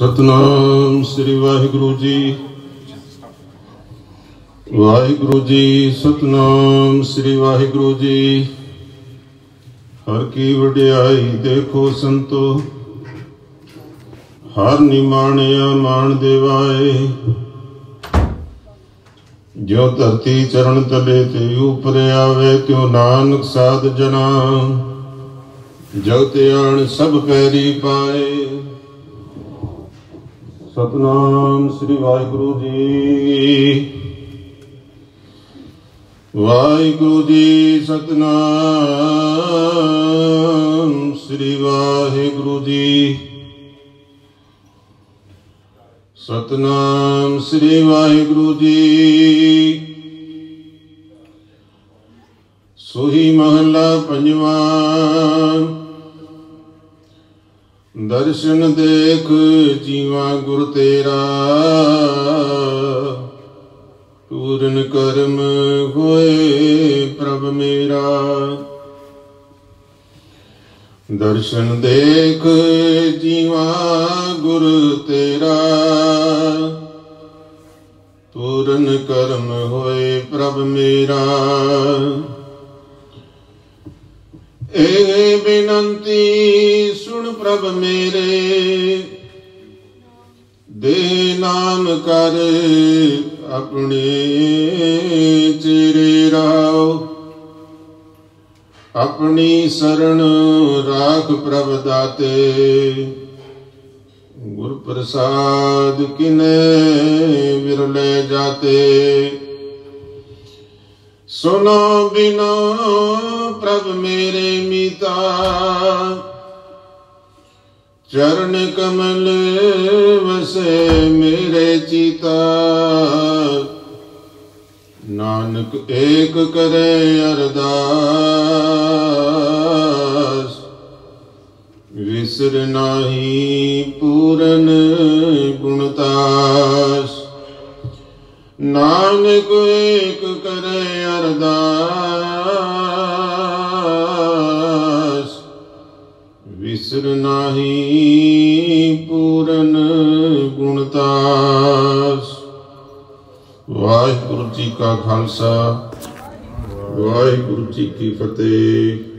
सतनाम श्री वाहिगुरु जी। वाहिगुरु जी सतनाम श्री वाहिगुरु जी। हर की वड्याई देखो संतो, हर निमाणिया मान देवाए। जो धरती चरण तले ते ऊपर आवे, त्यों नानक साध जना। जग त्याण सब पैरी पाए। सतनाम श्री वाहिगुरु जी। वाहिगुरु जी सतनाम श्री वाहिगुरु जी। सतनाम श्री वाहिगुरु जी। सोही महला पंजवा। दर्शन देख जीवा गुर तेरा, पूरन कर्म होए प्रभ मेरा। दर्शन देख जीवा गुर तेरा, पूरन कर्म होए प्रभ मेरा। ए बिनंती सुन प्रभ मेरे, दे नाम कर अपने चेरे राव। अपनी शरण राख प्रभ दाते, गुर प्रसाद किने विरले जाते। सुनो बिनो प्रभ मेरे मीता, चरण कमल वसे मेरे चीता। नानक एक करे अरदास, विसर नाही पूरन गुणतास। नानक एक करे अरदास, विसर नाही पूरन गुणतास। वाहिगुरु जी का खालसा, वाहिगुरु जी की फतेह।